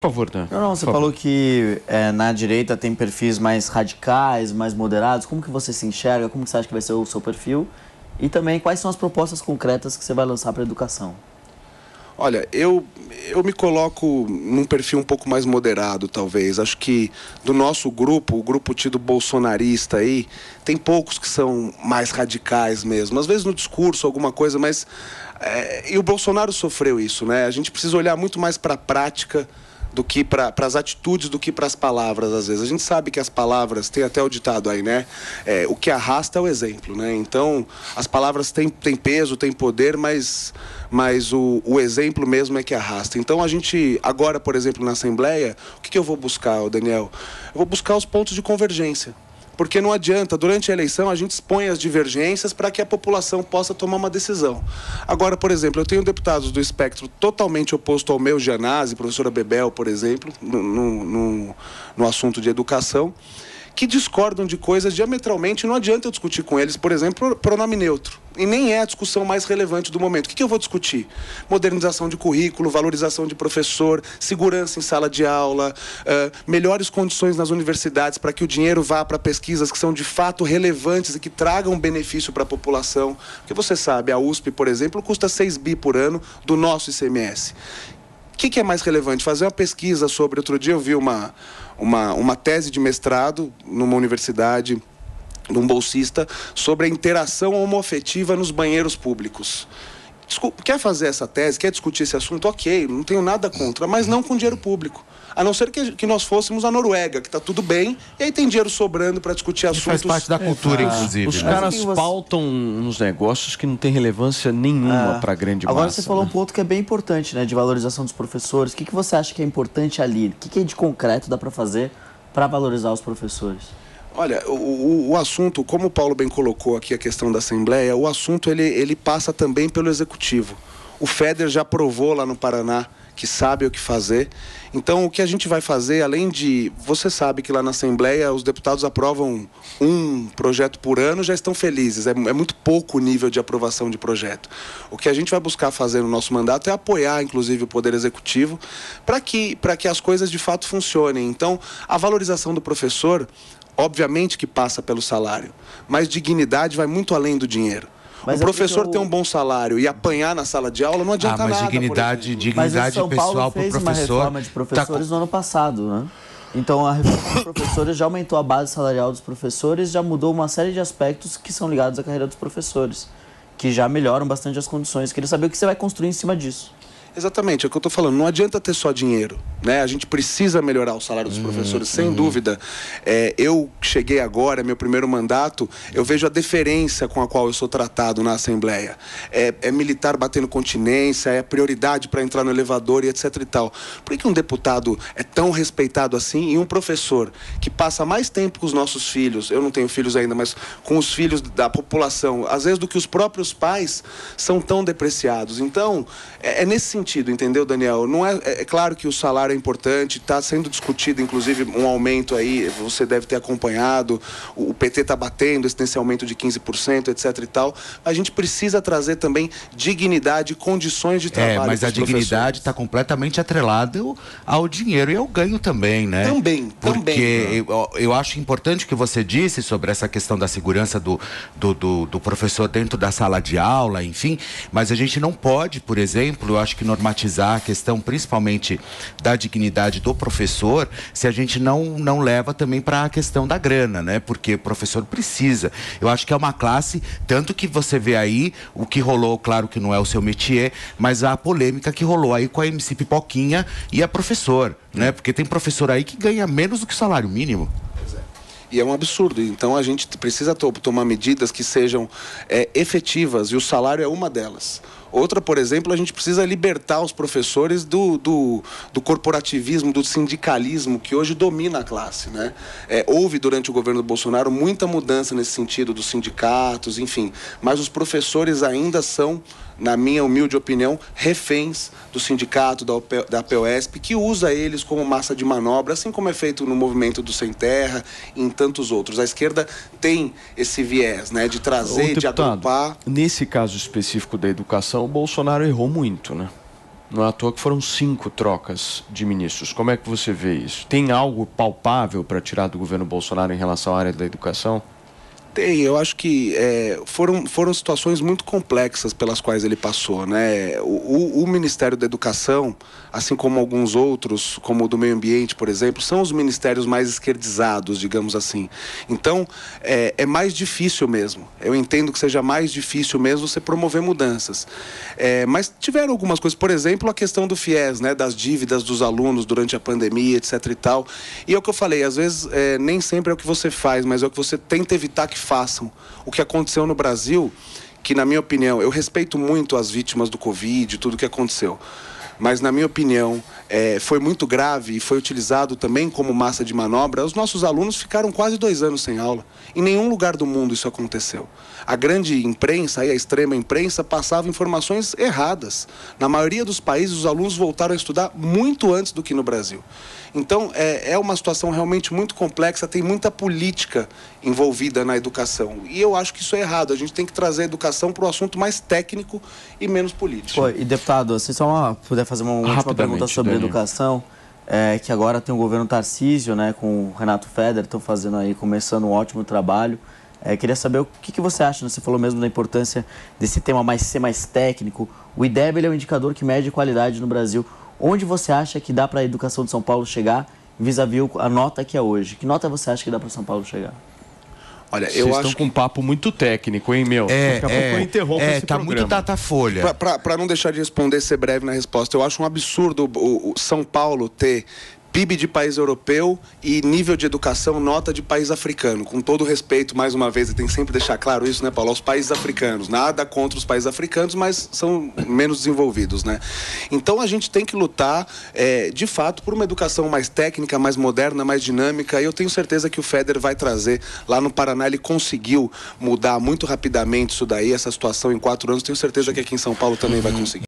Por favor, Dan. Não, você falou que na direita tem perfis mais radicais, mais moderados. Como que você se enxerga? Como que você acha que vai ser o seu perfil? E também, quais são as propostas concretas que você vai lançar para a educação? Olha, eu me coloco num perfil um pouco mais moderado, talvez. Acho que do nosso grupo, o grupo tido bolsonarista aí, tem poucos que são mais radicais mesmo. Às vezes no discurso, alguma coisa, mas... e o Bolsonaro sofreu isso, né? A gente precisa olhar muito mais para a prática do que para as atitudes, do que para as palavras, às vezes. A gente sabe que as palavras, tem até o ditado aí, né? O que arrasta é o exemplo, né? Então, as palavras têm peso, têm poder, mas o exemplo mesmo é que arrasta. Então, a gente, agora, por exemplo, na Assembleia, o que eu vou buscar, Daniel? Eu vou buscar os pontos de convergência. Porque não adianta, durante a eleição, a gente expõe as divergências para que a população possa tomar uma decisão. Agora, por exemplo, eu tenho deputados do espectro totalmente oposto ao meu, Gianazzi, professora Bebel, por exemplo, no assunto de educação, que discordam de coisas diametralmente. Não adianta eu discutir com eles, por exemplo, pronome neutro. E nem é a discussão mais relevante do momento. O que eu vou discutir? Modernização de currículo, valorização de professor, segurança em sala de aula, melhores condições nas universidades para que o dinheiro vá para pesquisas que são de fato relevantes e que tragam benefício para a população. Porque você sabe, a USP, por exemplo, custa 6 bi por ano do nosso ICMS. O que é mais relevante? Fazer uma pesquisa sobre... Outro dia eu vi uma tese de mestrado numa universidade, de um bolsista, sobre a interação homoafetiva nos banheiros públicos. Desculpa, quer fazer essa tese, quer discutir esse assunto? Ok, não tenho nada contra, mas não com dinheiro público. A não ser que nós fôssemos a Noruega, que está tudo bem, e aí tem dinheiro sobrando para discutir assuntos... Faz parte da cultura, inclusive. Os caras pautam uns negócios que não tem relevância nenhuma para a grande massa. Agora você falou um ponto que é bem importante, né, de valorização dos professores. O que você acha que é importante ali? O que de concreto dá para fazer para valorizar os professores? Olha, o assunto, como o Paulo bem colocou aqui a questão da Assembleia, o assunto ele passa também pelo Executivo. O FEDER já provou lá no Paraná que sabe o que fazer. Então, o que a gente vai fazer, além de... Você sabe que lá na Assembleia os deputados aprovam um projeto por ano, já estão felizes. É muito pouco o nível de aprovação de projeto. O que a gente vai buscar fazer no nosso mandato é apoiar, inclusive, o Poder Executivo para que as coisas de fato funcionem. Então, a valorização do professor, obviamente que passa pelo salário, mas dignidade vai muito além do dinheiro. Mas o professor ter um bom salário e apanhar na sala de aula não adianta nada. Mas dignidade pessoal para o professor... Mas São Paulo fez uma reforma de professores no ano passado, né? Então, a reforma dos professores já aumentou a base salarial dos professores, já mudou uma série de aspectos que são ligados à carreira dos professores, que já melhoram bastante as condições. Queria saber o que você vai construir em cima disso. Exatamente, é o que eu estou falando. Não adianta ter só dinheiro, né? A gente precisa melhorar o salário dos professores, sem dúvida. Eu cheguei agora, meu primeiro mandato, eu vejo a deferência com a qual eu sou tratado na Assembleia. É militar batendo continência, é prioridade para entrar no elevador e etc e tal. Por que um deputado é tão respeitado assim e um professor que passa mais tempo com os nossos filhos, eu não tenho filhos ainda, mas com os filhos da população, às vezes do que os próprios pais, são tão depreciados? Então, é nesse sentido, entendeu, Daniel? Não é claro que o salário é importante, está sendo discutido, inclusive, um aumento aí, você deve ter acompanhado, o PT está batendo esse aumento de 15%, etc e tal. A gente precisa trazer também dignidade e condições de trabalho. Mas a dignidade está completamente atrelada ao dinheiro e ao ganho também, né? Também. Porque eu acho importante o que você disse sobre essa questão da segurança do professor dentro da sala de aula, enfim, mas a gente não pode, por exemplo, eu acho que normatizar a questão principalmente da dignidade do professor se a gente não leva também para a questão da grana, né? Porque o professor precisa. Eu acho que é uma classe, tanto que você vê aí o que rolou, claro que não é o seu métier, mas a polêmica que rolou aí com a MC Pipoquinha e a professor, né? Porque tem professor aí que ganha menos do que o salário mínimo. E é um absurdo. Então a gente precisa tomar medidas que sejam efetivas, e o salário é uma delas. Outra, por exemplo, a gente precisa libertar os professores do corporativismo, do sindicalismo que hoje domina a classe, né? Houve durante o governo do Bolsonaro muita mudança nesse sentido dos sindicatos, enfim, mas os professores ainda são, na minha humilde opinião, reféns do sindicato, da POSP, que usa eles como massa de manobra, assim como é feito no movimento do Sem Terra e em tantos outros. A esquerda tem esse viés, né, de trazer, de agrupar. Nesse caso específico da educação, o Bolsonaro errou muito, né? Não é à toa que foram 5 trocas de ministros. Como é que você vê isso? Tem algo palpável para tirar do governo Bolsonaro em relação à área da educação? Tem, eu acho que foram situações muito complexas pelas quais ele passou, né? O Ministério da Educação, assim como alguns outros, como o do Meio Ambiente, por exemplo, são os ministérios mais esquerdizados, digamos assim. Então, é mais difícil mesmo. Eu entendo que seja mais difícil mesmo você promover mudanças. Mas tiveram algumas coisas, por exemplo, a questão do FIES, né? Das dívidas dos alunos durante a pandemia, etc e tal. E é o que eu falei, às vezes nem sempre é o que você faz, mas é o que você tenta evitar que façam. O que aconteceu no Brasil, que na minha opinião, eu respeito muito as vítimas do Covid, tudo o que aconteceu, mas na minha opinião foi muito grave e foi utilizado também como massa de manobra. Os nossos alunos ficaram quase 2 anos sem aula. Em nenhum lugar do mundo isso aconteceu. A grande imprensa e a extrema imprensa passava informações erradas. Na maioria dos países, os alunos voltaram a estudar muito antes do que no Brasil. Então, é uma situação realmente muito complexa, tem muita política envolvida na educação. E eu acho que isso é errado. A gente tem que trazer a educação para o assunto mais técnico e menos político. E deputado, se só puder fazer uma última pergunta sobre educação, que agora tem o governo Tarcísio, né, com o Renato Feder, estão fazendo aí, começando um ótimo trabalho. Queria saber o que você acha, né? Você falou mesmo da importância desse tema ser mais técnico. O IDEB é um indicador que mede qualidade no Brasil. Onde você acha que dá para a educação de São Paulo chegar vis-à-vis a nota que é hoje? Que nota você acha que dá para São Paulo chegar? Olha, Vocês estão com um papo muito técnico, hein, meu? Daqui a pouco eu interrompo esse tá programa. muito Datafolha. Para não deixar de responder, ser breve na resposta, eu acho um absurdo o São Paulo ter PIB de país europeu e nível de educação nota de país africano. Com todo respeito, mais uma vez, e tem que sempre deixar claro isso, né, Paulo? Aos países africanos. Nada contra os países africanos, mas são menos desenvolvidos, né? Então a gente tem que lutar, de fato, por uma educação mais técnica, mais moderna, mais dinâmica. E eu tenho certeza que o Feder vai trazer. Lá no Paraná ele conseguiu mudar muito rapidamente isso daí, essa situação em 4 anos. Tenho certeza que aqui em São Paulo também vai conseguir.